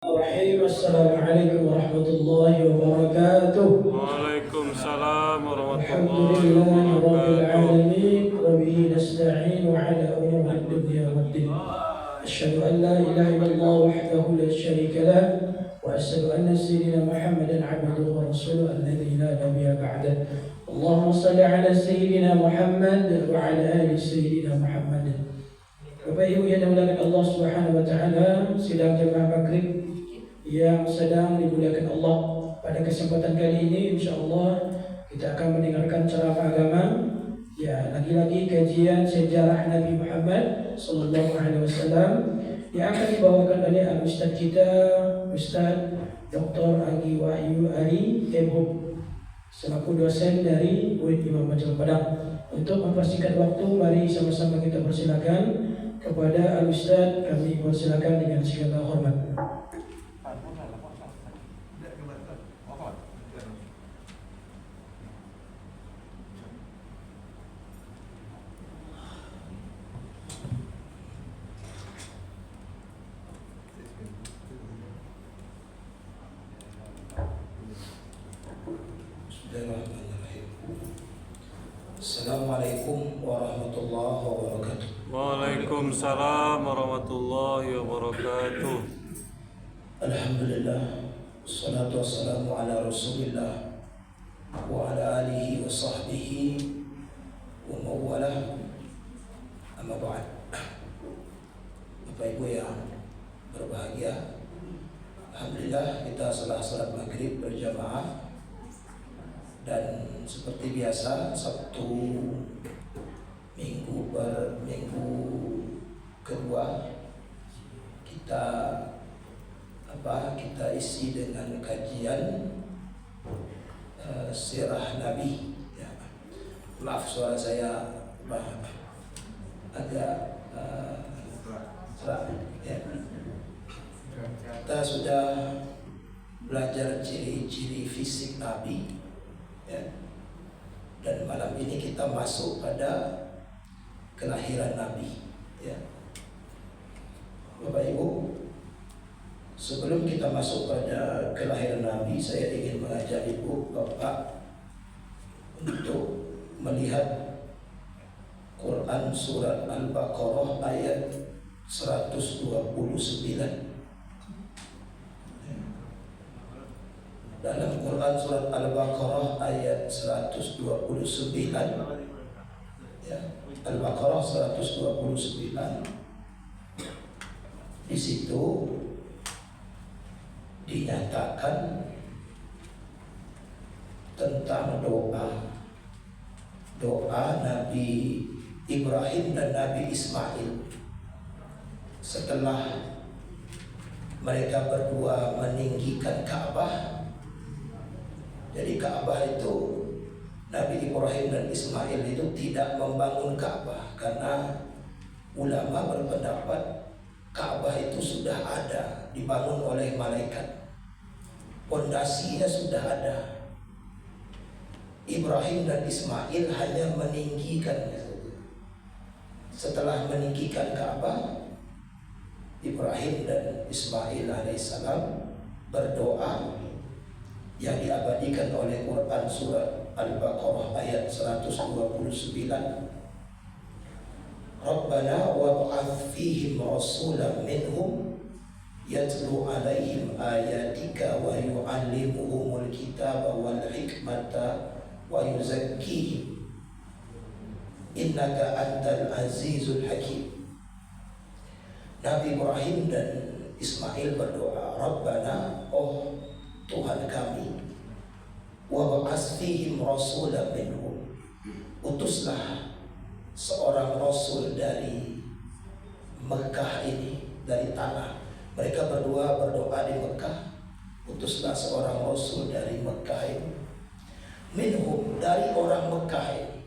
Assalamualaikum warahmatullahi wabarakatuh. Waalaikumsalam warahmatullahi Alhamdulillahi rabbil wabarakatuh. alamin wa bihi nasta'in ala umuri dunya waddin. Asyhadu an la ilaha illallah wahdahu la syarika lah wa asyhadu anna sayyidina Muhammadan abduhu wa rasuluhu alladzi la nabiyya ba'dah. Allahumma shalli ala sayyidina Muhammad wa ala ali sayyidina Muhammad. Bapak Ibu yang dimuliakan Allah Subhanahu wa taala, sidang jemaah maghrib yang sedang dimuliakan Allah, pada kesempatan kali ini insyaallah kita akan mendengarkan ceramah agama, ya, lagi-lagi kajian sejarah Nabi Muhammad sallallahu alaihi wasallam yang akan dibawakan oleh al-ustaz kita, Ustaz Dr. Agi Wahyu Ali MHub, selaku dosen dari UIN Imam Bonjol Padang. Untuk mempersingkat waktu, mari sama-sama kita persilakan kepada al-ustaz, kami persilakan dengan segala hormat. Assalamualaikum warahmatullahi wabarakatuh. Waalaikumsalam warahmatullahi wabarakatuh. Alhamdulillah, wassalatu wassalamu ala rasulillah wa ala alihi wa sahbihi wa mawalah. Amma ba'd. Bapak Ibu yang berbahagia, alhamdulillah kita setelah salat maghrib berjamaah, dan seperti biasa Sabtu minggu kedua kita isi dengan kajian sirah Nabi. Ya. Maaf suara saya agak serak. Ya. Kita sudah belajar ciri-ciri fisik Nabi. Ya. Dan malam ini kita masuk pada kelahiran Nabi. Ya. Bapak Ibu, sebelum kita masuk pada kelahiran Nabi, saya ingin mengajak Ibu Bapak untuk melihat Quran surat Al-Baqarah ayat 129. Dalam Quran surat Al-Baqarah ayat 129, ya, Al-Baqarah 129, di situ dinyatakan tentang doa Nabi Ibrahim dan Nabi Ismail setelah mereka berdua meninggikan Ka'bah. Jadi Ka'bah itu, Nabi Ibrahim dan Ismail itu tidak membangun Ka'bah karena ulama berpendapat Ka'bah itu sudah ada, dibangun oleh malaikat, pondasinya sudah ada. Ibrahim dan Ismail hanya meninggikannya. Setelah meninggikan Ka'bah, Ibrahim dan Ismail alaihissalam berdoa yang diabadikan oleh Quran surat Al-Baqarah ayat 129. Rabbana wab'ath fihim rasulan minhum yatlu alaihim ayatika wa yu'allimuhumul kitaba wal hikmata wa yuzakkihim innaka antal azizul hakim. Nabi Ibrahim dan Ismail berdoa, Rabbana, oh Tuhan kami, wa ba'ats fihim rasulan minhum, utuslah seorang rasul dari Mekah ini, dari tanah. Mereka berdua berdoa di Mekah, utuslah seorang rasul dari Mekah ini, minhum, dari orang Mekah ini,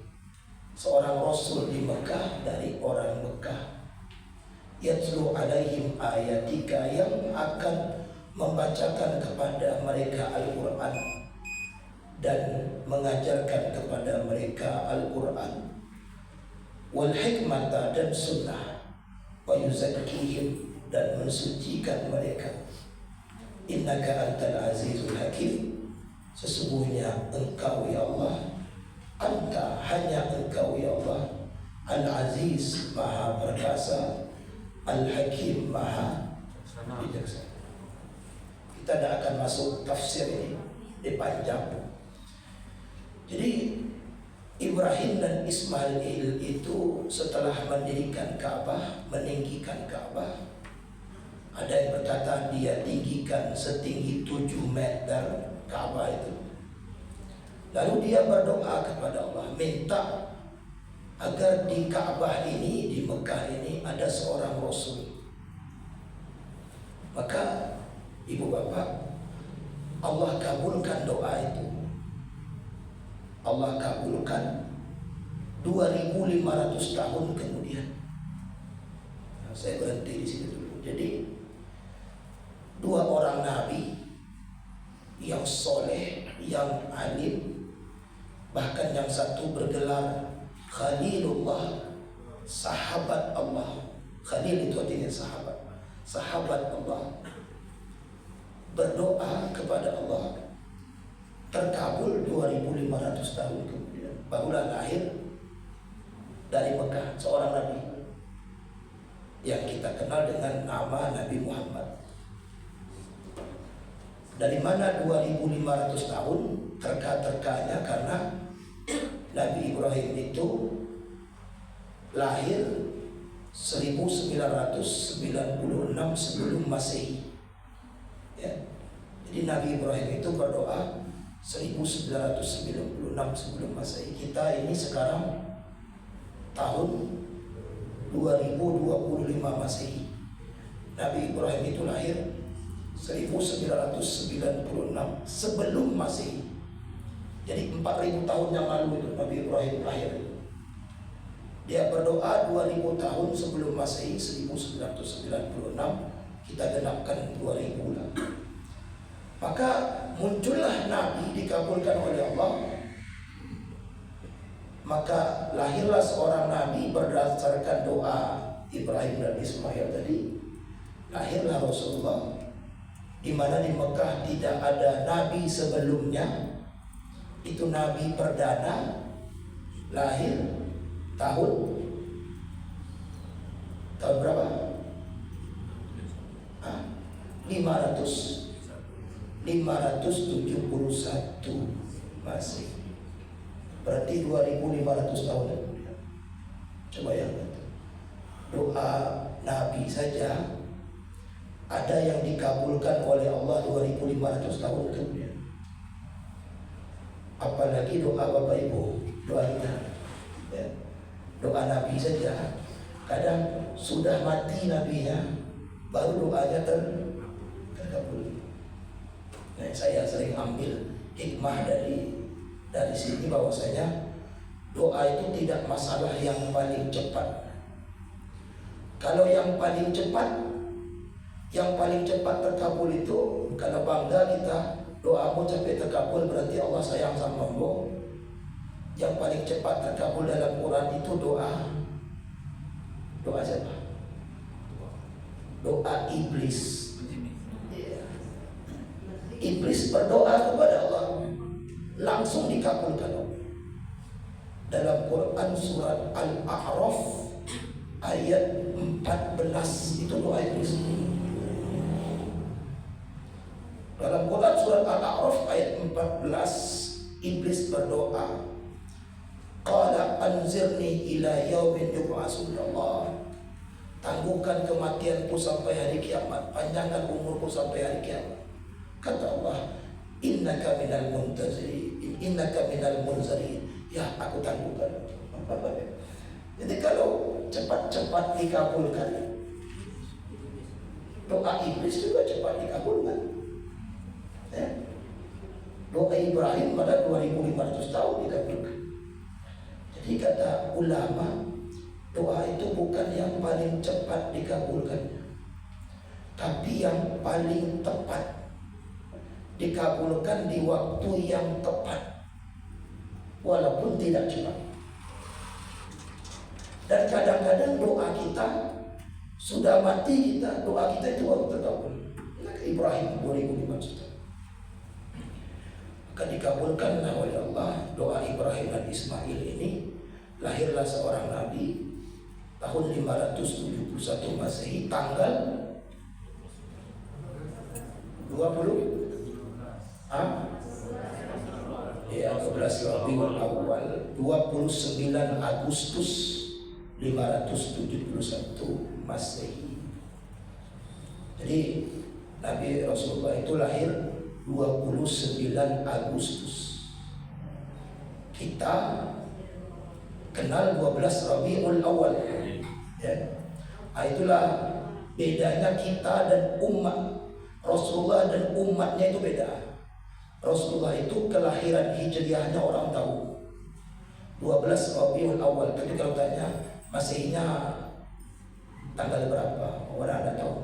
seorang rasul di Mekah dari orang Mekah, yatlu alaihim ayatika, yang akan membacakan kepada mereka Al-Quran dan mengajarkan kepada mereka Al-Quran, wal hikmata, dan sunnah, wa yuzakkihim, dan mensucikan mereka. innaka antal azizul hakim, sesungguhnya engkau ya Allah, anta hanya engkau ya Allah, al-aziz maha perkasa, al-hakim maha bijaksana. Kita tidak akan masuk tafsir ini panjang. Jadi Ibrahim dan Ismail itu setelah mendirikan Ka'bah, meninggikan Ka'bah, ada yang berkata dia tinggikan setinggi 7 meter Ka'bah itu. Lalu dia berdoa kepada Allah, minta agar di Ka'bah ini, di Mekah ini ada seorang Rasul. Maka ibu bapak, Allah kabulkan doa itu. Allah kabulkan 2500 tahun kemudian. Nah, saya berhenti di sini dulu. Jadi 2 orang nabi yang soleh, yang alim, bahkan yang satu bergelar Khalilullah, sahabat Allah. Khalil itu artinya sahabat, sahabat Allah, berdoa kepada Allah, terkabul 2500 tahun kemudian. Barulah lahir dari Mekah seorang nabi yang kita kenal dengan nama Nabi Muhammad. Dari mana 2500 tahun? Terka-terkanya karena Nabi Ibrahim itu lahir 1996 sebelum Masehi. Ya. Jadi Nabi Ibrahim itu berdoa 1996 sebelum Masehi. Kita ini sekarang tahun 2025 Masehi. Nabi Ibrahim itu lahir 1996 sebelum Masehi. Jadi 4000 tahun yang lalu itu Nabi Ibrahim lahir. Dia berdoa 2000 tahun sebelum Masehi, 1996, kita genapkan 2000 lah. Maka muncullah Nabi, dikabulkan oleh Allah. Maka lahirlah seorang Nabi berdasarkan doa Ibrahim dan Ismail tadi. Lahirlah Rasulullah, di mana di Mekah tidak ada Nabi sebelumnya. Itu Nabi perdana, lahir tahun berapa? 571 masih. Berarti 2500 tahun kemudian. Coba ya, doa Nabi saja ada yang dikabulkan oleh Allah 2500 tahun kemudian. Apalagi doa Bapak Ibu, doa kita, ya. Doa Nabi saja kadang sudah mati nabinya, baru doanya terkabul. Nah, saya sering ambil hikmah dari sini bahwasanya doa itu tidak masalah yang paling cepat. Kalau yang paling cepat terkabul itu, kalau bangga kita, doamu sampai terkabul berarti Allah sayang sama kamu. Yang paling cepat terkabul dalam Quran itu doa siapa? Doa iblis. Iblis berdoa kepada Allah, langsung dikabulkan Allah. Dalam Quran surat Al-A'raf ayat 14 itu doa iblis. Dalam Quran surat Al-A'raf ayat 14, iblis berdoa, qala anzirni ila yaumin yub'atsun Allah. Tangguhkan kematianku sampai hari kiamat, panjangkan umurku sampai hari kiamat. Kata Allah, innaka minal muntazirin, innaka minal munzirin. Ya, aku tangguhkan. Jadi kalau cepat-cepat dikabulkan, doa iblis juga cepat dikabulkan. Ya. Doa Ibrahim pada 2500 tahun dikabulkan. Jadi kata ulama, doa itu bukan yang paling cepat dikabulkan, tapi yang paling tepat, dikabulkan di waktu yang tepat, walaupun tidak cepat. Dan kadang-kadang doa kita sudah mati, doa kita itu baru terkabul. Ibrahim 2500 tahun. Maka dikabulkan oleh Allah doa Ibrahim dan Ismail ini. Lahirlah seorang nabi tahun 571 Masehi tanggal 12 Rabiul Awal 29 Agustus 571 Masehi. Jadi Nabi Rasulullah itu lahir 29 Agustus. Kita kenal 12 Rabiul Awal. Ya. Itulah bedanya kita dan umat Rasulullah dan umatnya itu beda. Rasulullah itu kelahiran hijriahnya orang tahu 12 Rabiul Awal, tapi kalau tanya Masehinya tanggal berapa, orang tidak tahu.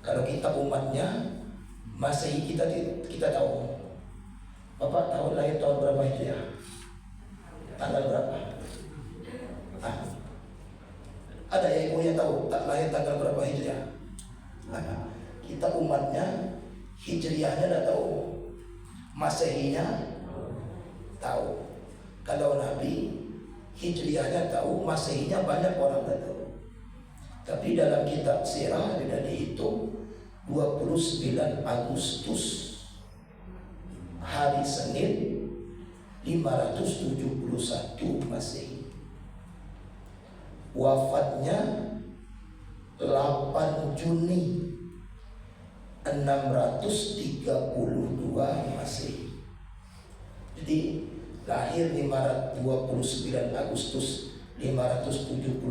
Kalau kita umatnya Masehi kita tahu. Bapak tahu lahir tahun berapa Hijriah? Tanggal berapa? Ada yang ibu yang tahu tak lahir tanggal berapa Hijriah? Kita umatnya Hijriahnya tidak tahu, Masehinya tahu. Kalau Nabi Hijriahnya tahu, Masehinya banyak orang tidak tahu. Tapi dalam kitab sirah sudah dihitung 29 Agustus hari Senin 571 Masehi. Wafatnya 8 Juni 632 Masehi. Jadi lahir 29 Agustus 571,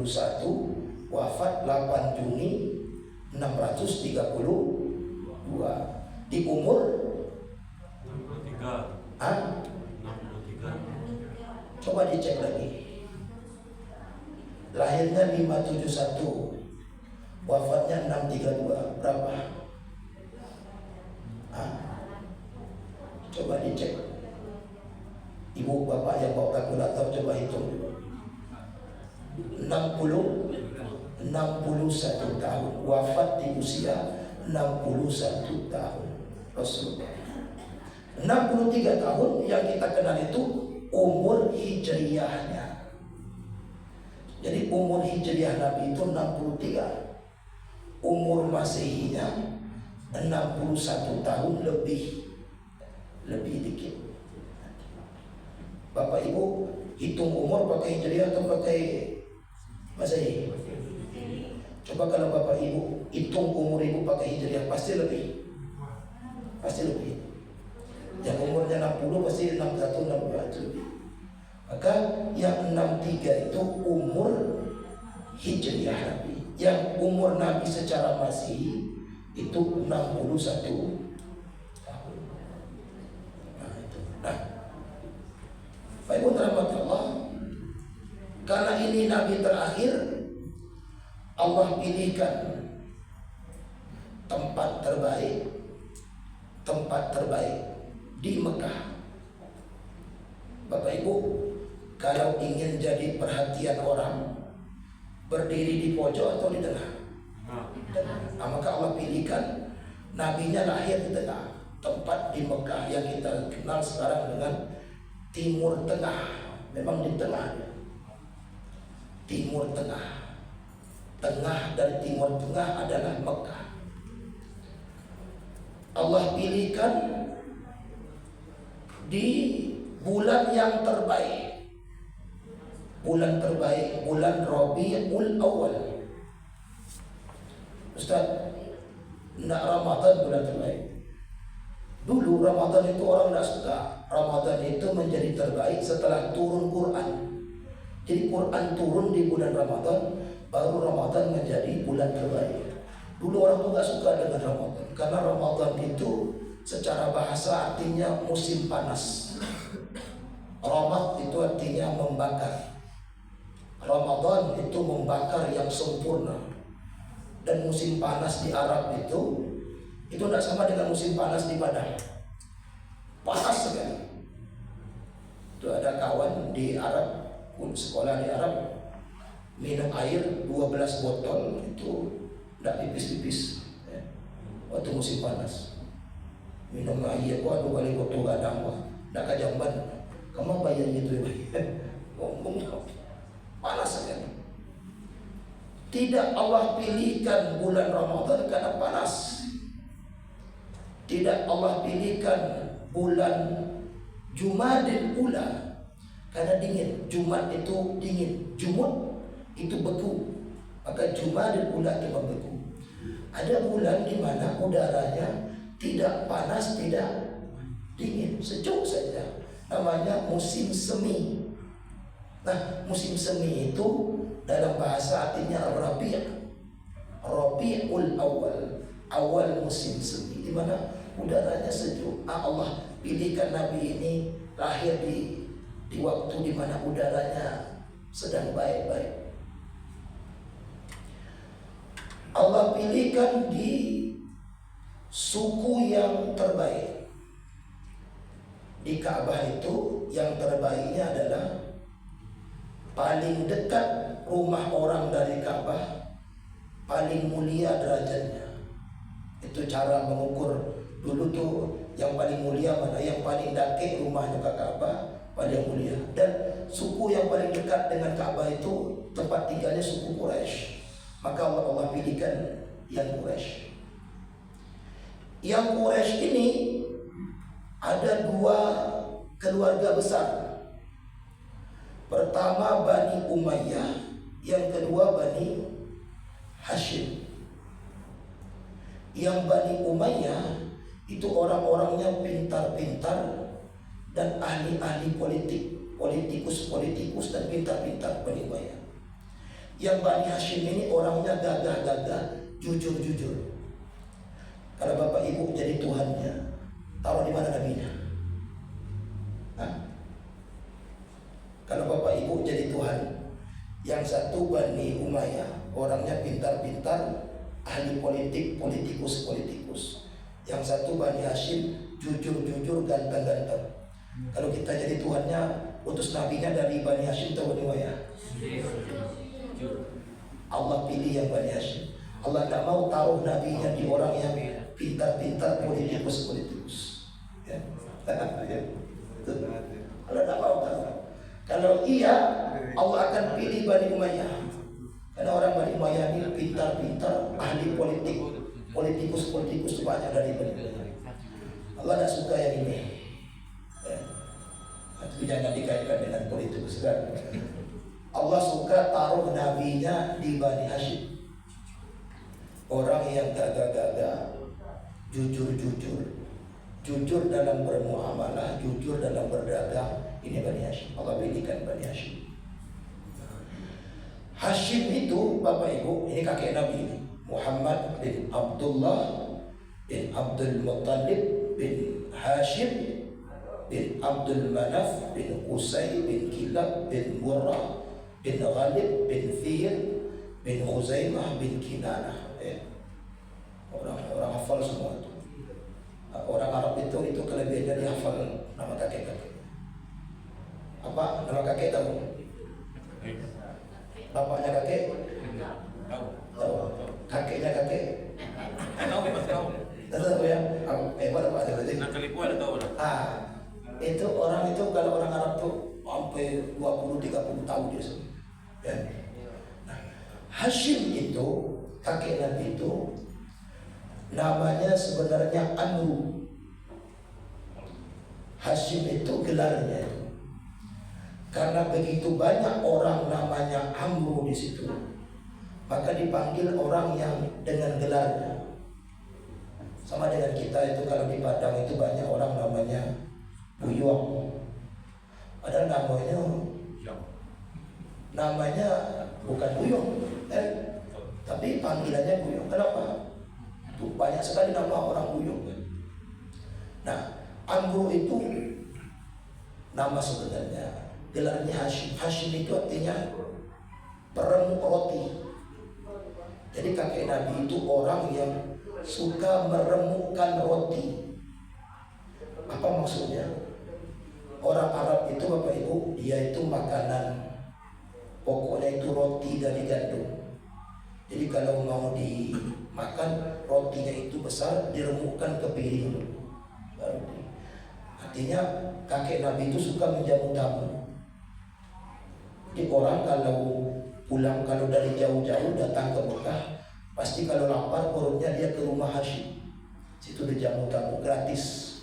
wafat 8 Juni 632. Di umur 63. 63. Coba dicek lagi. Lahirnya 571, wafatnya 632. Berapa? Coba dicek. Ibu bapak yang bawa kalkulator coba hitung dulu. 61 tahun, wafat di usia 61 tahun Rasulullah. 63 tahun yang kita kenal itu umur hijriyahnya. Jadi umur hijriyah Nabi itu 63. Umur Masehinya 61 tahun lebih dikit. Bapak Ibu hitung umur pakai hijriyah atau pakai Masehi? Coba kalau Bapak Ibu hitung umur Ibu pakai hijriyah pasti lebih. Yang umurnya 60 pasti 61, 62 lebih. Maka yang 63 itu umur hijriyah Nabi. Yang umur Nabi secara Masehi itu 61 tahun. Baik rahmat Allah, karena ini Nabi terakhir, Allah pilihkan tempat terbaik di Mekah. Bapak Ibu, kalau ingin jadi perhatian orang, berdiri di pojok atau di tengah? Maka Allah pilihkan Nabinya lahir di tengah, tempat di Mekah yang kita kenal sekarang dengan Timur Tengah. Memang di tengah, Timur Tengah. Tengah dari Timur Tengah adalah Mekah. Allah pilihkan di bulan yang terbaik. Bulan terbaik, bulan Rabiul Awal. Ustaz, nak Ramadan bulan terbaik. Dulu Ramadan itu orang tidak suka. Ramadan itu menjadi terbaik setelah turun Quran. Jadi Quran turun di bulan Ramadan, baru Ramadan menjadi bulan terbaik. Dulu orang tuh nggak suka dengan Ramadan, karena Ramadan itu secara bahasa artinya musim panas. Ramat itu artinya membakar. Ramadan itu membakar yang sempurna. Dan musim panas di Arab itu tidak sama dengan musim panas di Padang. Panas sekali. Itu ada kawan di Arab, sekolah di Arab, minum air 12 botol itu tidak pipis-pipis. waktu musim panas. Minum air aku aduh kali botol gadang wah. Dak kajamban. Kamu bayar gitu ya. Ngomong panas kan. Tidak Allah pilihkan bulan Ramadan karena panas. Tidak Allah pilihkan bulan Jumadil Ula karena dingin. Jumat itu dingin, Jumud itu beku. Maka Jumadil Ula itu beku. Ada bulan di mana udaranya tidak panas, tidak dingin, sejuk saja. Namanya musim semi. Nah, musim semi itu dalam bahasa artinya Rabiul Awal, awal musim semi, di mana udaranya sejuk. Allah pilihkan Nabi ini lahir di waktu di mana udaranya sedang baik-baik. Allah pilihkan di suku yang terbaik. Di Ka'bah itu yang terbaiknya adalah paling dekat rumah orang dari Ka'bah, paling mulia derajatnya. Itu cara mengukur dulu tuh, yang paling mulia mana, yang paling dakik rumahnya ke Ka'bah paling mulia. Dan suku yang paling dekat dengan Ka'bah itu tempat tinggalnya suku Quraisy. Maka Allah pilihkan yang Quraisy. Yang Quraisy ini ada dua keluarga besar. Pertama Bani Umayyah, yang kedua Bani Hashim. Yang Bani Umayyah itu orang-orangnya pintar-pintar dan ahli-ahli politik, politikus dan pintar-pintar Bani Umayyah. Yang Bani Hashim ini orangnya gagah-gagah, jujur-jujur. Kalau bapak ibu jadi Tuhannya, taruh di mana nabinya? Kalau bapak ibu jadi Tuhan, yang satu Bani Umayyah, orangnya pintar-pintar, ahli politik, politikus. Yang satu Bani Hashim, jujur-jujur, ganteng-ganteng. Kalau kita jadi Tuhannya, utus nabinya dari Bani Hashim atau Bani Umayyah? Allah pilih yang Bani Hashim. Allah tak mau taruh nabinya di orang yang pintar-pintar, politikus. Ya. Allah tak mau taruh. Kalau iya, Allah akan pilih Bani Umayyah. Karena orang Bani Umayyah ini pintar-pintar, ahli politik, politikus itu banyak dari Bani Umayyah. Allah tak suka yang ini. Ya. Tapi jangan dikaitkan dengan politikus kan. Allah suka taruh nabinya di Bani Hashim. Orang yang gagah-gagah, jujur dalam bermuamalah, jujur dalam berdagang. Ini Bani Hashim. Allah pilihkan Bani Hashim. Hashim itu bapak ibu, ini kakek Nabi ini. Muhammad bin Abdullah bin Abdul Muttalib bin Hashim bin Abdul Manaf bin Qusay bin Kilab bin Murrah bin Ghalib bin Fir bin Khuzaimah bin Kinanah. Orang hafal semua itu. Orang Arab itu kelebihannya dia hafal nama kakek-kakek. Apa nama kakek tahu? Bapaknya kakek? Tahu. Kakeknya kakek? Tahu ya? Hebat apa ada berarti? Itu orang itu kalau orang Arab tuh sampai 20-30 tahun dia semua. Ya. Nah, Hashim itu kakek Nabi itu namanya sebenarnya Amru. Hashim itu gelarnya. Karena begitu banyak orang namanya Amru di situ, maka dipanggil orang yang dengan gelarnya. Sama dengan kita itu kalau di Padang itu banyak orang namanya Buyong. Padahal namanya bukan Buyong, tapi panggilannya Buyong. Kenapa? Tuh, banyak sekali nama orang Buyong. Nah, Amru itu nama sebenarnya. Gelarnya Hashim. Hashim itu artinya peremuk roti. Jadi kakek Nabi itu orang yang suka meremukkan roti. Apa maksudnya? Orang Arab itu bapak ibu, dia itu makanan pokoknya itu roti dari gandum. Jadi kalau mau makan rotinya itu besar, diremukkan ke piring baru. Artinya kakek Nabi itu suka menjamu tamu. Jadi orang kalau pulang, kalau dari jauh-jauh datang ke Mekah, pasti kalau lapar perutnya dia ke rumah Hashim. Situ dijamu tamu gratis.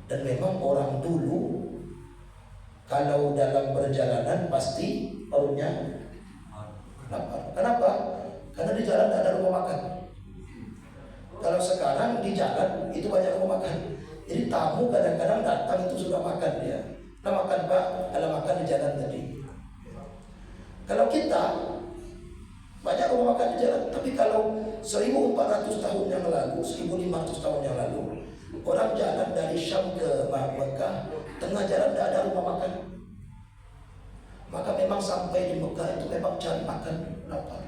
Dan memang orang dulu kalau dalam perjalanan pasti perutnya lapar. Kenapa? Karena di jalan tidak ada rumah makan. Kalau sekarang di jalan itu banyak rumah makan. Jadi tamu kadang-kadang datang itu sudah makan dia. Nah makan Pak, ada makan di jalan tadi. Kalau kita banyak rumah makan di jalan, tapi kalau 1400 tahun yang lalu, 1500 tahun yang lalu, orang jalan dari Syam ke Mekah, tengah jalan tidak ada rumah makan. Maka memang sampai di Mekah itu memang cari makan lapar.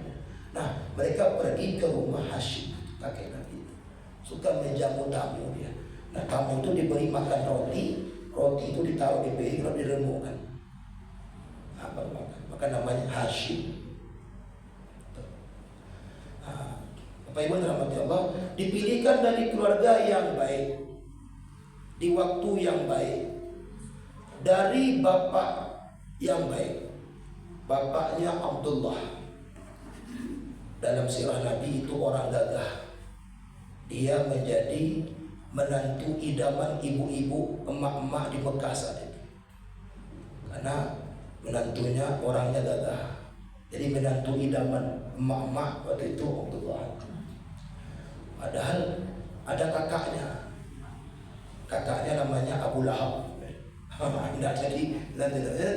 Nah, mereka pergi ke rumah Hashim, kakek Nabi itu. Suka menjamu tamu dia. Nah, tamu itu diberi makan roti, roti itu ditaruh di piring lalu diremukkan. Nah, baru makan. Maka namanya Hashim. Nah, Bapak Ibu rahmati Allah, dipilihkan dari keluarga yang baik, di waktu yang baik, dari bapak yang baik. Bapaknya Abdullah. Dalam sirah Nabi itu orang gagah. Dia menjadi menantu idaman ibu-ibu, emak-emak di Mekah saat itu. Karena menantunya orangnya gagah. Jadi menantu idaman emak-emak waktu itu Abdullah. Padahal ada kakaknya. Kakaknya namanya Abu Lahab. Tidak jadi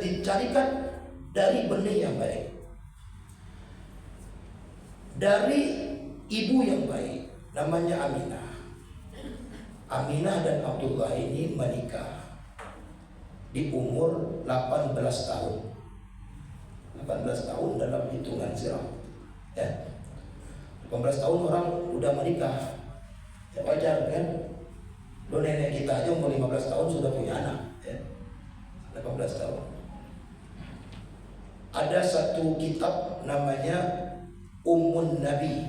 dicarikan dari benih yang baik, dari ibu yang baik, namanya Aminah. Aminah dan Abdullah ini menikah di umur 18 tahun. 18 tahun dalam hitungan sirah, ya. 18 tahun orang udah menikah, ya wajar kan? Lo nenek kita aja umur 15 tahun sudah punya anak, ya. 18 tahun. Ada satu kitab namanya Ummun Nabi,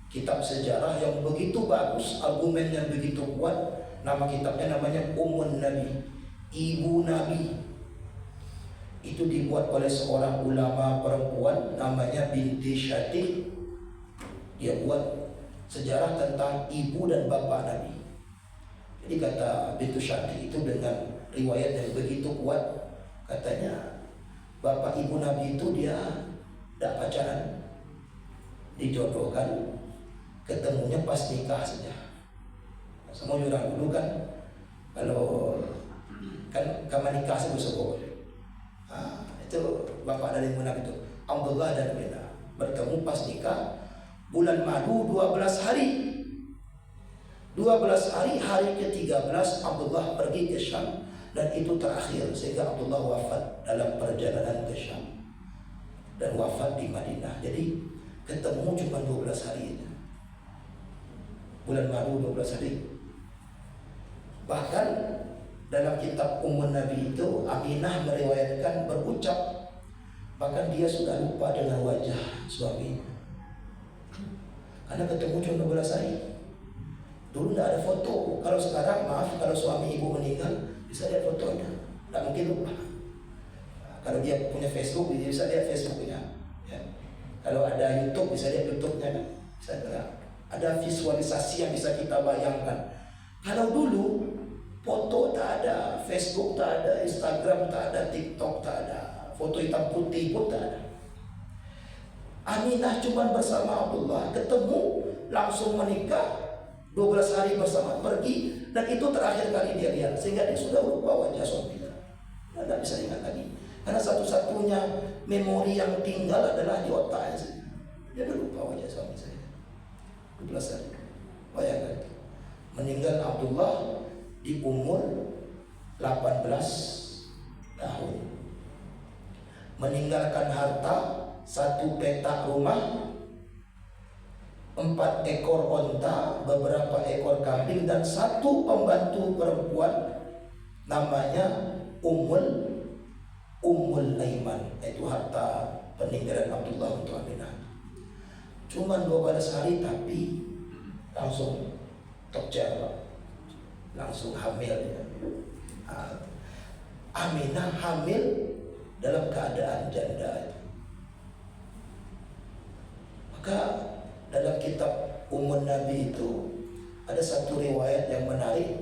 kitab sejarah yang begitu bagus, argumen yang begitu kuat. Nama kitabnya namanya Ummun Nabi, Ibu Nabi. Itu dibuat oleh seorang ulama perempuan namanya Binti Syatiq. Dia buat sejarah tentang ibu dan bapak Nabi. Jadi kata Binti Syatiq itu dengan riwayat yang begitu kuat, katanya bapak ibu Nabi itu dia tidak pacaran, dijodohkan, ketemunya pas nikah saja. Semua orang dulu kan kalau kan kamar nikah sebut-sebut. Itu bapak dari Nabi itu Abdullah dan Aminah bertemu pas nikah bulan madu 12 hari. 12 hari, hari ke-13 Abdullah pergi ke Syam, dan itu terakhir sehingga Abdullah wafat dalam perjalanan ke Syam dan wafat di Madinah. Jadi ketemu cuma 12 hari itu. Bulan madu 12 hari. Bahkan dalam kitab Ummun Nabi itu Aminah meriwayatkan berucap, bahkan dia sudah lupa dengan wajah suaminya karena ketemu cuma 12 hari. Dulu tidak ada foto. Kalau sekarang maaf, kalau suami ibu meninggal bisa lihat fotonya, tidak mungkin lupa. Kalau dia punya Facebook, dia bisa lihat Facebooknya, ya. Kalau ada YouTube bisa lihat YouTube-nya, kan? Bisa ada visualisasi yang bisa kita bayangkan. Kalau dulu foto tak ada, Facebook tak ada, Instagram tak ada, TikTok tak ada, foto hitam putih pun tak ada. Aminah cuma bersama Abdullah, ketemu langsung menikah, 12 hari bersama, pergi, dan itu terakhir kali dia lihat, sehingga dia sudah lupa wajah suaminya. Tidak bisa ingat lagi, karena satu-satunya memori yang tinggal adalah di otaknya saja. Dia sudah lupa wajah suami saya. 12 hari. Bayangkan, meninggal Abdullah di umur 18 tahun, meninggalkan harta 1 petak rumah, 4 ekor onta, beberapa ekor kambing, dan 1 pembantu perempuan namanya Ummul Aiman. Itu harta peninggalan Abdullah untuk Aminah. Cuma 12 hari tapi langsung tokcer, langsung hamil. Aminah hamil dalam keadaan janda. Maka dalam kitab Ummun Nabi itu ada satu riwayat yang menarik.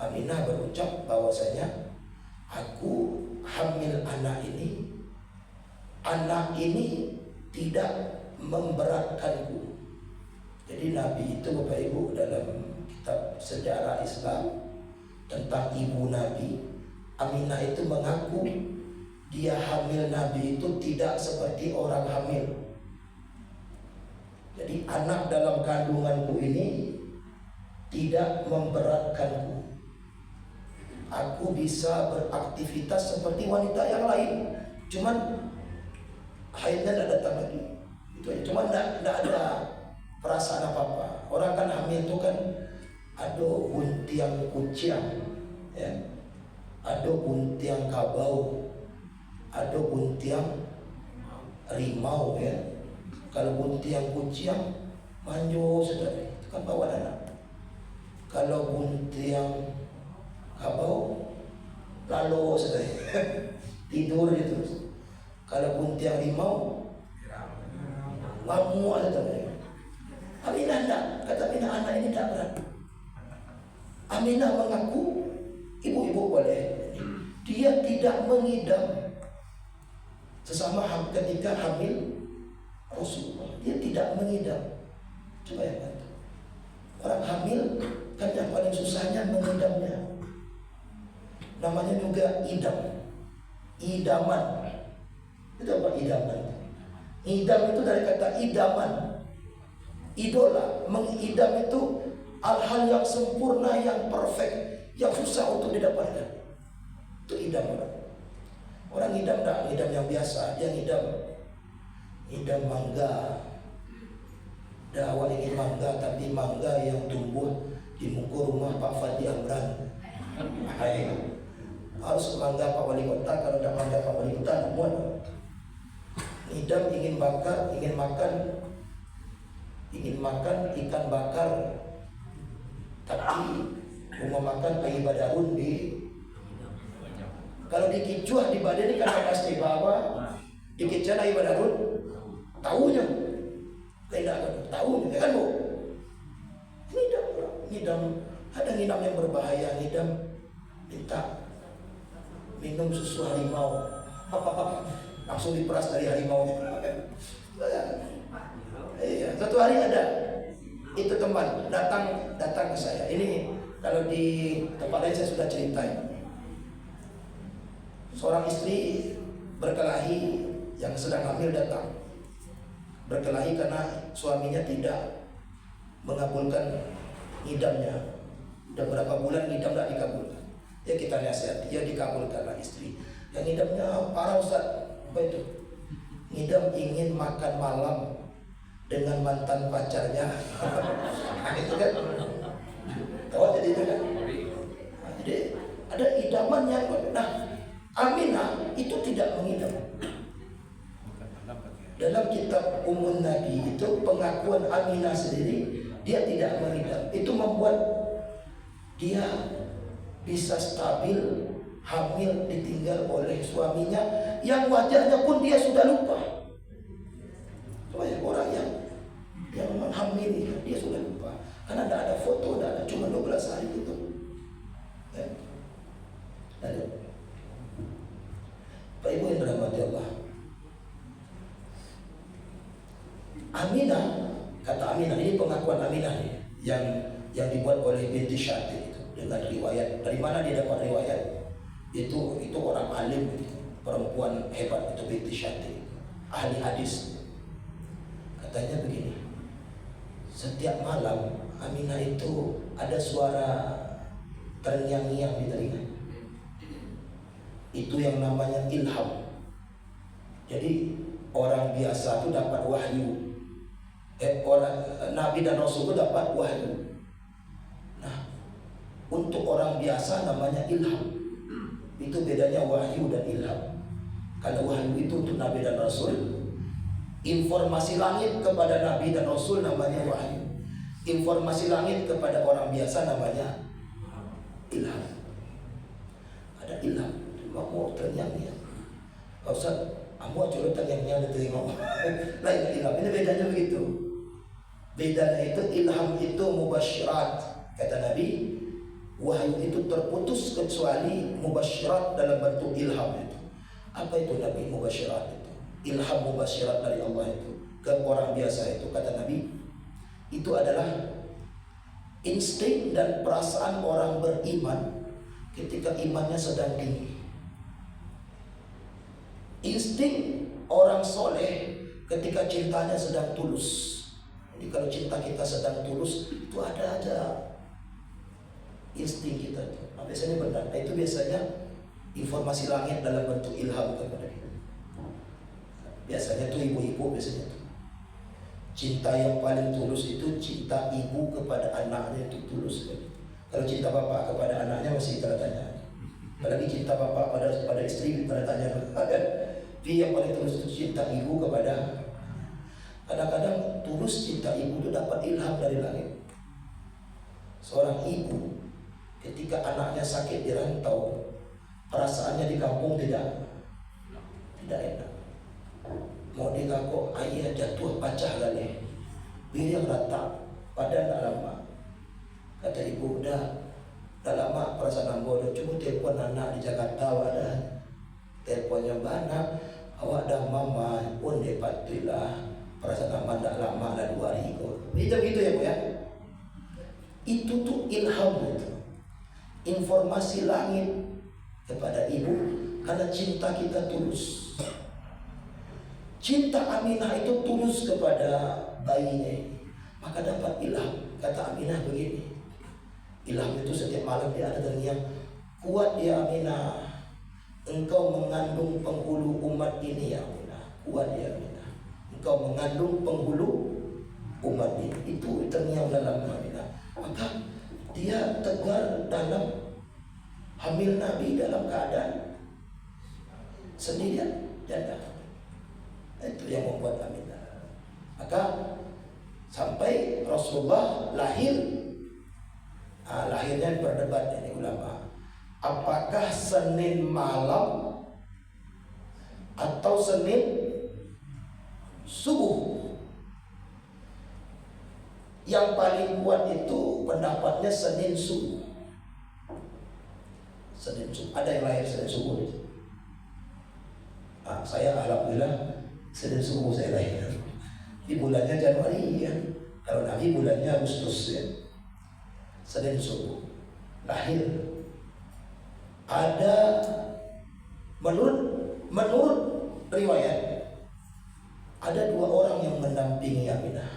Aminah berucap bahwasanya aku hamil anak ini tidak memberatkanku. Jadi Nabi itu Bapak Ibu dalam kitab sejarah Islam tentang ibu Nabi, Aminah itu mengaku dia hamil Nabi itu tidak seperti orang hamil. Jadi anak dalam kandunganku ini tidak memberatkanku. Aku bisa beraktivitas seperti wanita yang lain. Cuman haidnya tidak datang lagi. Itu aja. Cuman tidak ada perasaan apa-apa. Orang kan hamil itu kan ada buntiang kucing, ya. Ada buntiang kabau, ada buntiang rimau, ya. Kalau buntiang kucing manjo saudara, itu kan bawa anak. Kalau buntiang kabau lalu saudara, tidur dia terus. Kalau buntiang rimau ngamuk saudara. Aminah enggak, kata Aminah anak ini tidak berat. Aminah mengaku ibu-ibu boleh, dia tidak mengidam sesama ketika hamil Rasulullah, dia tidak mengidam. Coba ya, orang hamil kan yang paling susahnya mengidamnya. Namanya juga idam, idaman. Itu apa idaman? Idam itu dari kata idaman, idola. Mengidam itu hal-hal yang sempurna, yang perfect, yang susah untuk didapatkan. Itu idam orang. Orang idam tak idam yang biasa, dia idam mangga. Dah awal ingin mangga, tapi mangga yang tumbuh di muka rumah Pak Fadli Amran. Harus mangga Pak Wali Kota, kalau tidak mangga Pak Wali Kota tak muat. Idam ingin makan ikan bakar, tapi mau makan air badarun di, kalau dikicuah di badan ini kan pasti bawa dikicuah air badarun. Tahunya, tidak tahunya, kan bu? Ngidam, ada ngidam yang berbahaya. Ngidam minta minum susu harimau, langsung diperas dari harimau. Iya, satu hari ada itu teman datang ke saya. Ini kalau di tempat lain saya sudah ceritain. Seorang istri berkelahi yang sedang hamil datang. Berkelahi karena suaminya tidak mengabulkan ngidamnya. Udah berapa bulan ngidam tidak dikabulkan. Ya kita nasihat, ya dikabulkanlah istri. Yang ngidamnya parah Ustaz. Apa itu? Ngidam ingin makan malam dengan mantan pacarnya. Nah, itu kan. Tahu jadi itu kan. Nah, jadi ada idaman yang Aminah itu tidak mengidam. Dalam kitab Ummun Nabi itu pengakuan Aminah sendiri, dia tidak mengidam. Itu membuat dia bisa stabil hamil ditinggal oleh suaminya yang wajahnya pun dia sudah lupa. Banyak orang yang hamil dia sudah lupa karena tidak ada foto, tidak ada, cuma 12 hari itu. Ya. Pak Ibu yang dirahmati Allah, Aminah, kata Aminah ini pengakuan Aminah nih, yang dibuat oleh binti Syati itu dengan riwayat. Dari mana dia dapat riwayat? Itu orang alim, perempuan hebat itu binti Syati, ahli hadis. Katanya begini, setiap malam Aminah itu ada suara terngiang-ngiang di telinga. Itu yang namanya ilham. Jadi orang biasa itu dapat wahyu. Orang Nabi dan Rasul itu dapat wahyu. Nah, untuk orang biasa namanya ilham. Itu bedanya wahyu dan ilham. Kalau wahyu itu untuk Nabi dan Rasul, Informasi langit kepada Nabi dan Rasul namanya wahyu. Informasi langit kepada orang biasa namanya ilham. Ada ilham, mau ternyangnya. Ustaz, kamu coba ternyangnya diterima. Lain ilham, ini bedanya begitu. Bedanya itu ilham itu mubasyirat. Kata Nabi, wahyu itu terputus kecuali mubasyirat dalam bentuk ilham itu. Apa itu Nabi mubasyirat itu? Ilham mubasyirat dari Allah itu ke orang biasa itu, kata Nabi, itu adalah insting dan perasaan orang beriman ketika imannya sedang tinggi. Insting orang soleh ketika cintanya sedang tulus. Jadi kalau cinta kita sedang tulus, itu ada aja insting kita itu. Nah, biasanya benar. Nah, itu biasanya informasi langit dalam bentuk ilham kepada kita. Biasanya tuh ibu-ibu biasanya tuh. Cinta yang paling tulus itu cinta ibu kepada anaknya itu tulus. Kalau cinta bapak kepada anaknya masih tanda tanya. Apalagi cinta bapak pada istri tanda tanya. Tapi yang paling tulus itu cinta ibu kepada. Kadang-kadang tulus cinta ibu itu dapat ilham dari langit. Seorang ibu ketika anaknya sakit di rantau, perasaannya di kampung tidak enak. Mau dikako ayah jatuh pecah kali, biar rata, padahal tak lama. Kata ibu, dah lama perasaan ambo dah. Cuma telepon anak di Jakarta, dah teleponnya banyak. Awak dah mama pun depatilah. Perasaan aman tak lama dah 2 hari kok. Begitu ya Bu ya. Itu tuh ilham itu. Informasi langit kepada ibu karena cinta kita tulus. Cinta Aminah itu tulus kepada bayinya, maka dapat ilham. Kata Aminah begini, ilham itu setiap malam dia ada terngiang, kuat ya Aminah, engkau mengandung penghulu umat ini ya Aminah. Kuat ya Aminah, engkau mengandung penghulu umat ini. Itu terngiang dalam Aminah. Maka dia tegar dalam hamil Nabi dalam keadaan sendirian janda. Itu yang membuat Aminah. Maka sampai Rasulullah lahir, lahirnya berdebat ini ulama, apakah Senin malam atau Senin subuh? Yang paling kuat itu pendapatnya Senin subuh. Senin subuh. Ada yang lahir Senin subuh itu. Saya alhamdulillah Senin subuh saya lahir. Di bulannya Januari ya. Kalau Nabi bulannya Agustus ya. Senin subuh lahir. Ada menurut riwayat ada 2 orang yang mendampingi Aminah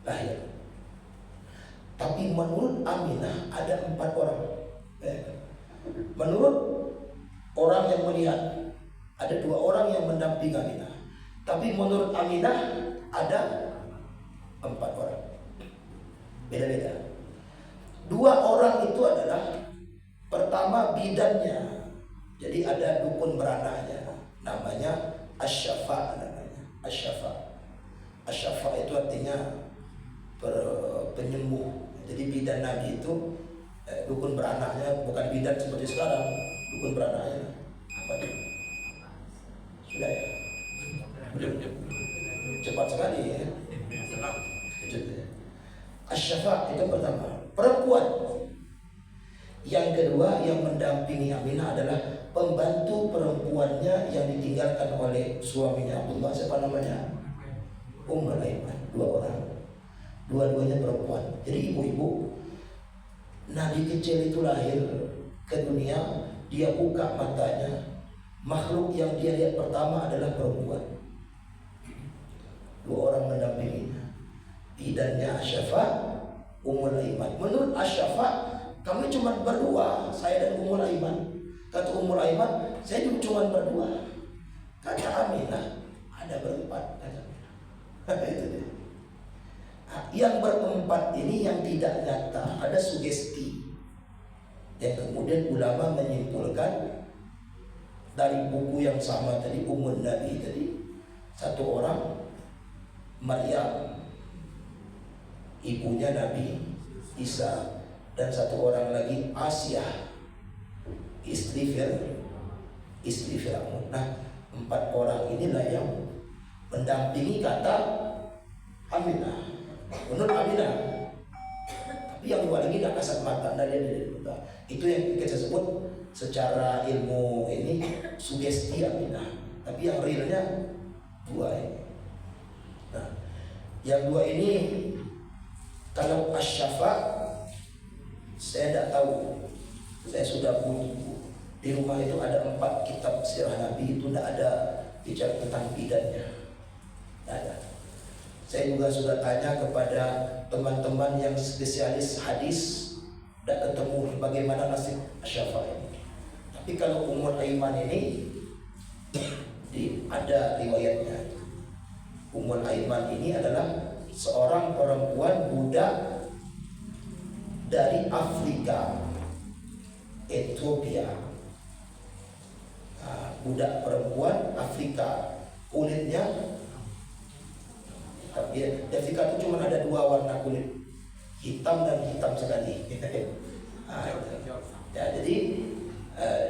lahir. Tapi menurut Aminah ada 4 orang. Menurut orang yang melihat ada 2 orang yang mendampingi Aminah. Tapi menurut Aminah ada 4 orang. Beda-beda. 2 orang itu adalah pertama bidannya. Jadi ada dukun beranaknya, namanya Asy-Syafa namanya. Asy-Syafa. Asy-Syafa itu artinya penyembuh. Jadi bidan Nabi itu dukun beranaknya, bukan bidan seperti sekarang. Dukun beranaknya apa dia? Sudah ya? Cepat sekali ya. Asy-Syafa itu pertama, perempuan. Yang kedua yang mendampingi Aminah adalah pembantu perempuannya yang ditinggalkan oleh suaminya Abdullah, siapa namanya? Ummul Aiman. 2 orang. Dua-duanya perempuan. Jadi ibu-ibu, Nabi kecil itu lahir ke dunia, dia buka matanya, makhluk yang dia lihat pertama adalah perempuan. 2 orang mendampinginya. Bidannya Asy-Syafa, Ummul Aiman. Menurut Asy-Syafa, kami cuma berdua, saya dan Ummul Aiman. Kata Ummul Aiman, saya juga cuma berdua. Kata Aminah, ada berempat. Kata itu dia. Yang berempat ini yang tidak nyata, ada sugesti. Yang kemudian ulama menyimpulkan dari buku yang sama tadi, Ummul Nabi tadi, Satu orang Maryam, ibunya Nabi Isa, dan satu orang lagi Asia, istri Firaun. Nah, 4 orang inilah yang mendampingi kata Aminah, menurut Aminah. Tapi yang 2 lagi tidak kasat mata, dari itu yang kita sebut secara ilmu ini sugesti Aminah. Tapi yang realnya 2 ini. Nah, yang 2 ini kalau Asy-Syafa saya tidak tahu. Saya sudah punya di rumah itu ada 4 kitab sirah Nabi, itu tidak ada bicara tentang bidannya. Tidak ada. Saya juga sudah tanya kepada teman-teman yang spesialis hadis, tidak ketemu bagaimana nasib Asy-Syafa ini. Tapi kalau Ummul Aiman ini ada riwayatnya. Ummul Aiman ini adalah seorang perempuan budak dari Afrika, Ethiopia. Budak perempuan Afrika, kulitnya, tapi di Afrika itu cuma ada 2 warna kulit, hitam dan hitam sekali. Ya, jadi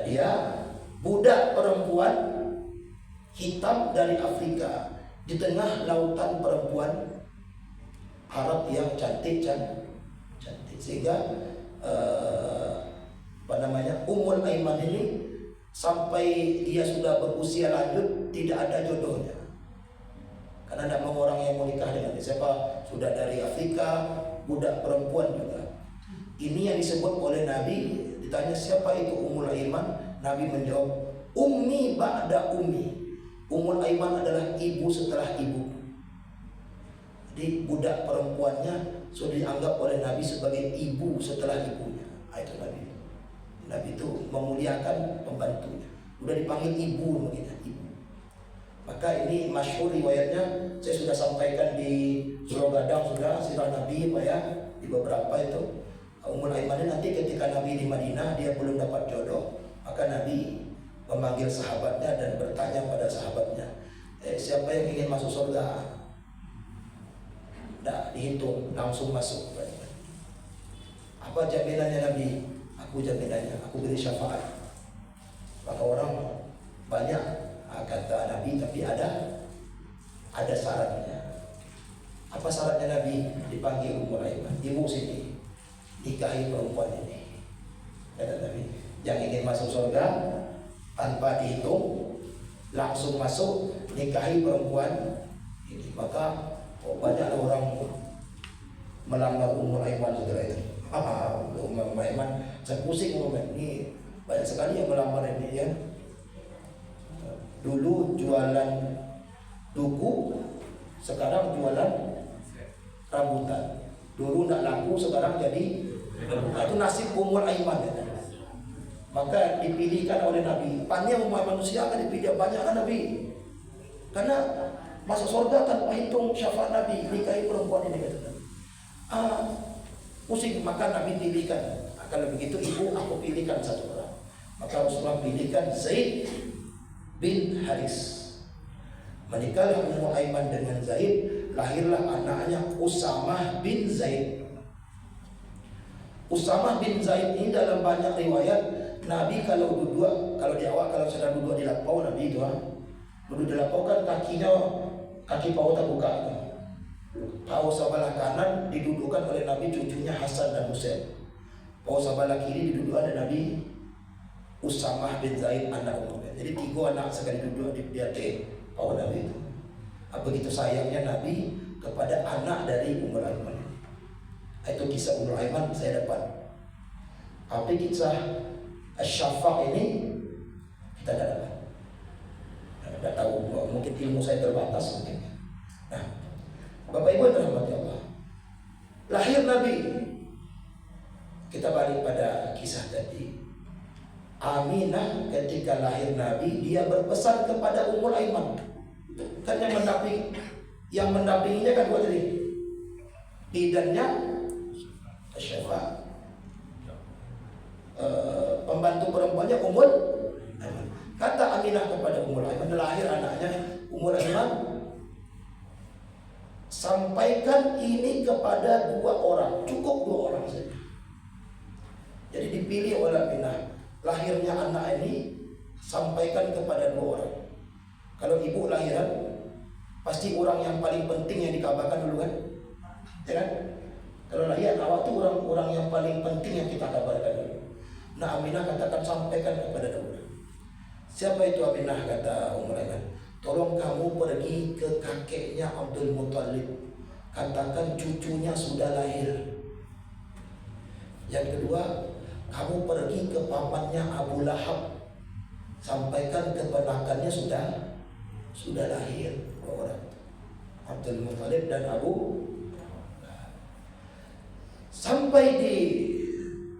dia budak perempuan hitam dari Afrika di tengah lautan perempuan Arab yang cantik, sehingga Ummul Aiman ini sampai dia sudah berusia lanjut tidak ada jodohnya, karena tidak mau orang yang mau nikah dengan dia. Siapa sudah dari Afrika, budak perempuan juga. Ini yang disebut oleh Nabi. Ditanya siapa itu Ummul Aiman, Nabi menjawab, ummi ba'da ummi. Ummul Aiman adalah ibu setelah ibu. Jadi budak perempuannya sudah dianggap oleh Nabi sebagai ibu setelah ibunya. Itu Nabi. Nabi itu memuliakan pembantunya. Udah dipanggil ibu begitu, ibu. Maka ini masyhur riwayatnya, saya sudah sampaikan di Surah Gadang, sudah sirah Nabi Pak ya, di beberapa itu. Ummul Aiman nanti ketika Nabi di Madinah dia belum dapat jodoh, maka Nabi memanggil sahabatnya dan bertanya pada sahabatnya, siapa yang ingin masuk surga? Tidak dihitung, langsung masuk. Apa jaminannya Nabi? Aku jaminannya, aku beri syafaat. Maka orang banyak kata Nabi, tapi ada syaratnya. Apa syaratnya Nabi? Dipanggil Ummul Aiman, ibu sini, nikahi perempuan ini. Kata Nabi, yang ingin masuk surga tanpa dihitung, langsung masuk, nikahi perempuan ini. Maka banyak orang melamar Ummul Aiman saudara itu. Ummul Aiman, saya pusing ini banyak sekali yang melamar ini ya. Dulu jualan duku, sekarang jualan rambutan. Dulu tidak laku, sekarang jadi. Itu nasib Ummul Aiman ya. Maka dipilihkan oleh Nabi. Pannya umat manusia akan dipilih banyak kan Nabi. Karena masuk surga tanpa hitung syafaat Nabi, nikahi perempuan ini kata Nabi. Pusing, maka Nabi pilihkan. Kalau begitu ibu aku pilihkan satu orang. Maka Rasulullah pilihkan Zaid bin Haris. Menikahlah Ummul Aiman dengan Zaid, lahirlah anaknya Usamah bin Zaid. Usamah bin Zaid ini dalam banyak riwayat Nabi kalau duduk, kalau di awal kalau sedang duduk di lapau Nabi itu duduk di lapau kan kaki paut terbuka itu. Paut sebelah kanan didudukkan oleh Nabi cucunya Hasan dan Husain. Paut sebelah kiri didudukkan oleh Nabi Usamah bin Zaid anak umurnya. Jadi 3 anak sekali duduk di atas paut Nabi itu. Begitu sayangnya Nabi kepada anak dari Ummul Aiman. Itu kisah Ummul Aiman saya dapat. Tapi kisah Asy-Syafa ini kita tidak dapat. Tidak tahu, mungkin ilmu saya terbatas mungkin. Nah, Bapak Ibu yang dirahmati Allah, lahir Nabi. Kita balik pada kisah tadi. Aminah ketika lahir Nabi, dia berpesan kepada Ummul Aiman. Kan yang mendampinginya kan 2 tadi. Bidannya Asy-Syafa. Pembantu perempuannya Ummul Aiman. Kata Aminah kepada Ummul Aiman, lahir anaknya Ummul Aiman, kepada 2 orang, cukup 2 orang saja. Jadi dipilih oleh Aminah, lahirnya anak ini sampaikan kepada 2 orang. Kalau ibu lahiran, pasti orang yang paling penting yang dikabarkan dulu kan, ya kan? Kalau lahir awak tuh orang yang paling penting yang kita kabarkan dulu. Nah Aminah katakan sampaikan kepada 2 orang. Siapa itu Aminah? Kata Ummul Aiman, tolong kamu pergi ke kakeknya Abdul Muttalib, katakan cucunya sudah lahir. Yang kedua, kamu pergi ke pamannya Abu Lahab, sampaikan keponakannya sudah lahir 2 orang, Abdul Muttalib dan Abu. Sampai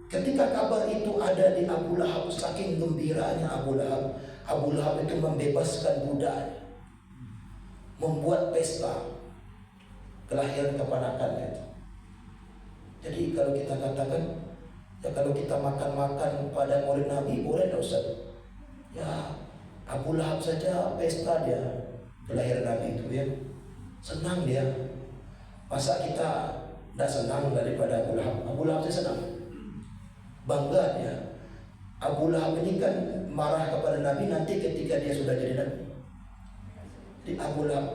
ketika kabar itu ada di Abu Lahab, saking gembiranya Abu Lahab itu membebaskan budak, membuat pesta kelahiran keponakannya. Jadi kalau kita katakan, ya kalau kita makan pada Maulid Nabi boleh tak Ustaz? Ya Abu Lahab saja pesta dia kelahiran Nabi itu ya, senang dia. Masa kita tidak senang daripada Abu Lahab? Abu Lahab saya senang, bangga dia. Abu Lahab ini kan marah kepada Nabi nanti ketika dia sudah jadi Nabi.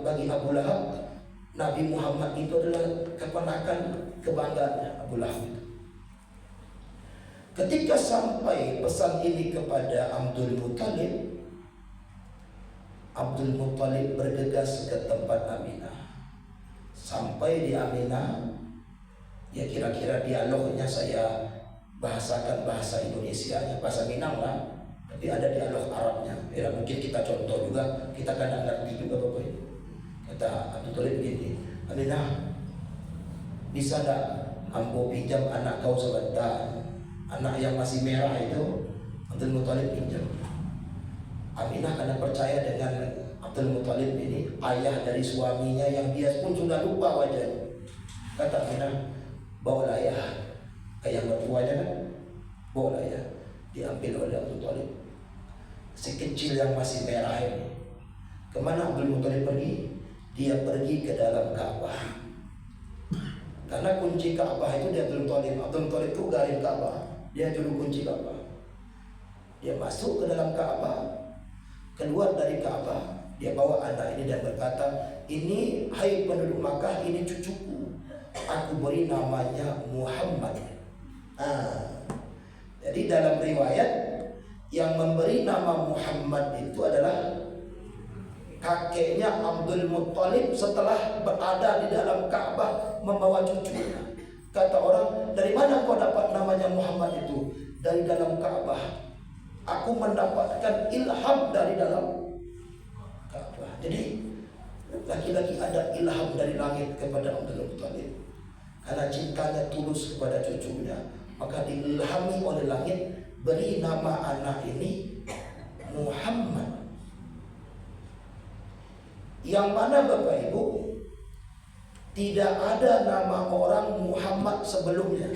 Bagi Abu Lahab, Nabi Muhammad itu adalah keponakan kebanggaannya Abu Lahab itu. Ketika sampai pesan ini kepada Abdul Muttalib, Abdul Muttalib bergegas ke tempat Aminah. Sampai di Aminah, ya kira-kira dialognya saya bahasakan bahasa Indonesianya, bahasa Minang lah, tapi ada dialog Arabnya. Ya mungkin kita contoh juga, kita kan ngerti juga Bapak. Kata Abdul Muttalib begini, Aminah, bisa tak ambo pinjam anak kau sebentar? Anak yang masih merah itu Abdul Muttalib pinjam. Aminah karena percaya dengan Abdul Muttalib ini ayah dari suaminya yang dia pun sudah lupa wajahnya. Kata Aminah, bawalah ya, ayah mertuanya kan, bawalah ya. Diambil oleh Abdul Muttalib, si kecil yang masih merah ini. Kemana Abdul Muttalib pergi? Dia pergi ke dalam Ka'bah. Karena kunci Ka'bah itu dia Abdul Muttalib. Abdul Muttalib itu garis Ka'bah, dia juru kunci Ka'bah. Dia masuk ke dalam Ka'bah, keluar dari Ka'bah, dia bawa anak ini dan berkata, ini hai penduduk Makkah, ini cucuku, aku beri namanya Muhammad. Jadi dalam riwayat yang memberi nama Muhammad itu adalah kakeknya Abdul Muttalib setelah berada di dalam Ka'bah membawa cucunya. Kata orang, dari mana kau dapat namanya Muhammad itu? Dari dalam Ka'bah. Aku mendapatkan ilham dari dalam Ka'bah. Jadi lagi-lagi ada ilham dari langit kepada Abdul Muttalib. Karena cintanya tulus kepada cucunya, maka diilhami oleh langit, beri nama anak ini Muhammad. Yang mana Bapak Ibu, tidak ada nama orang Muhammad sebelumnya.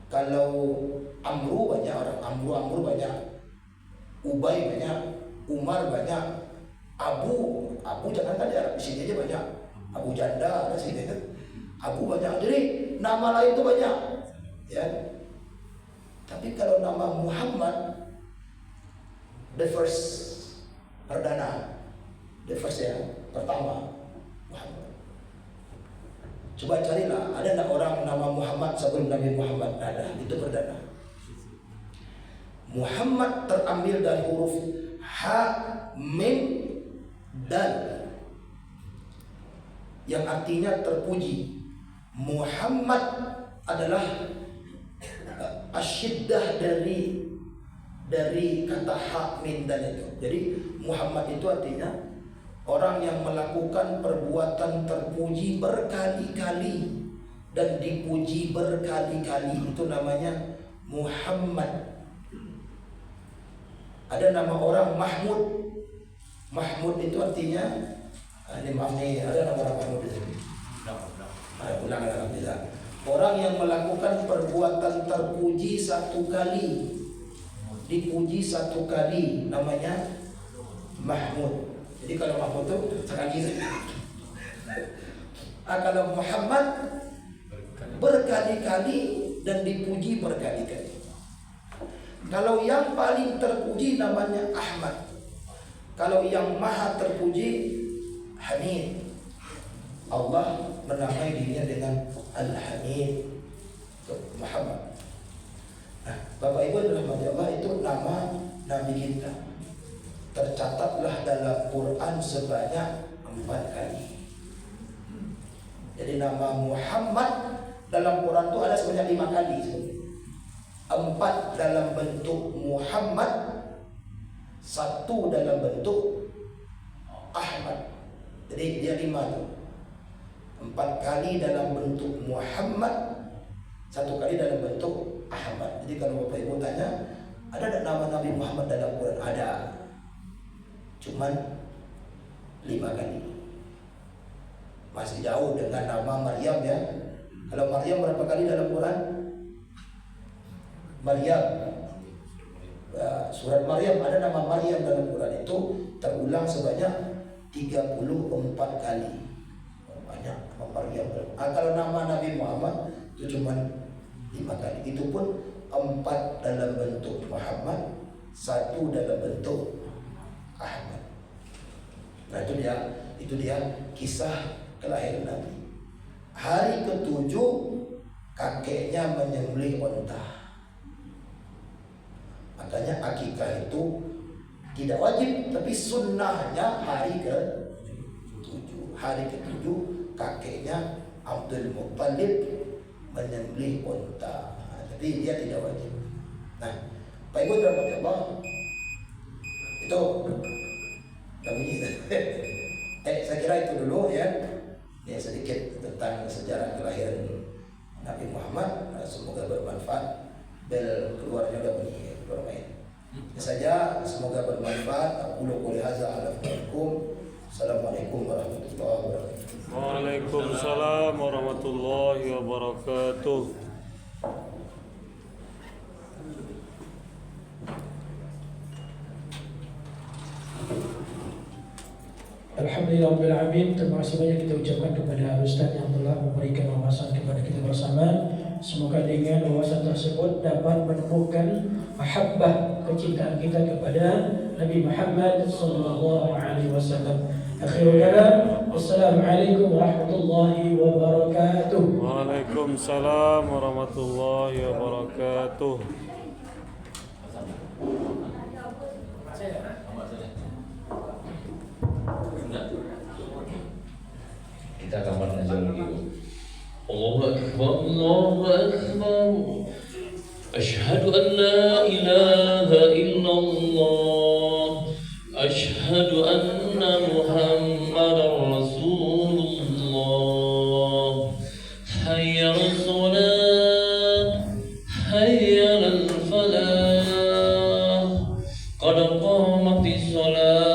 Kalau Amru banyak orang, Amru banyak, Ubay banyak, Umar banyak, Abu jangan kan di Arab, di sini aja banyak, Abu Janda ada sini kan, Abu banyak. Jadi nama lain itu banyak, ya. Tapi kalau nama Muhammad, the first, perdana, the first ya, pertama Muhammad. Coba carilah, ada tak orang nama Muhammad sebelum Nabi Muhammad? Ada, itu perdana. Muhammad terambil dari huruf Ha, Mim, Dal, yang artinya terpuji. Muhammad adalah asyiddah dari kata Ha, Mim, Dal itu. Jadi Muhammad itu artinya orang yang melakukan perbuatan terpuji berkali-kali dan dipuji berkali-kali, itu namanya Muhammad. Ada nama orang Mahmud. Mahmud itu artinya, ini maaf nih, ada nama orang Mahmud di sini. Ulang alhamdulillah. Orang yang melakukan perbuatan terpuji satu kali, dipuji satu kali, namanya Mahmud. Jadi kalau Mahmud itu sekali saja. Kalau Muhammad berkali-kali dan dipuji berkali-kali. Kalau yang paling terpuji namanya Ahmad. Kalau yang maha terpuji Hamid. Allah menamai dirinya dengan Al-Hamid, Muhammad. Nah, Bapak Ibu dirahmati Allah, itu nama Nabi kita. Tercatatlah dalam Quran sebanyak 4 kali. Jadi nama Muhammad dalam Quran itu ada sebanyak 5 kali. 4 dalam bentuk Muhammad, 1 dalam bentuk Ahmad. Jadi dia 5 tuh. 4 kali dalam bentuk Muhammad, 1 kali dalam bentuk Ahmad. Jadi kalau Bapak Ibu tanya, ada tak nama Nabi Muhammad dalam Quran? Ada. Cuman 5 kali. Masih jauh dengan nama Maryam ya. Kalau Maryam berapa kali dalam Quran? Maryam. Surat Maryam, ada nama Maryam dalam Quran itu terulang sebanyak 34 kali. Banyak nama Maryam. Kalau nama Nabi Muhammad itu cuma 5 kali. Itu pun 4 dalam bentuk Muhammad, 1 dalam bentuk Ahmad. Nah itu dia kisah kelahiran Nabi. Hari ke-7 kakeknya menyembelih unta. Makanya akikah itu tidak wajib, tapi sunnahnya hari ke-7. Hari ke-7 kakeknya Abdul Muttalib menyembelih unta. Jadi dia tidak wajib. Nah, Pak Ibu dirahmati Allah, itu saya kira itu dulu ya. Ini sedikit tentang sejarah kelahiran Nabi Muhammad. Semoga bermanfaat. Bel keluarnya udah bunyi bermain. Ini saja, semoga bermanfaat. Aku qouli hadza Assalamualaikum warahmatullahi wabarakatuh. Waalaikumsalam warahmatullahi wabarakatuh. Alhamdulillahirrahmanirrahim. Terima kasih banyak kita ucapkan kepada Ustaz yang telah memberikan wawasan kepada kita bersama. Semoga dengan wawasan tersebut dapat menemukan mahabbah, kecintaan kita kepada Nabi Muhammad sallallahu alaihi wasallam. Akhirul kalam, wassalamualaikum warahmatullahi wabarakatuh. Waalaikumsalam warahmatullahi wabarakatuh. Kita kapan aja lagi. Allahu Akbar, Allahu Akbar. Asyhadu an la ilaha illallah. Asyhadu anna Muhammadar Rasulullah. Hayya 'alas shalah, hayya 'alal falah. Qad qamatis shalah.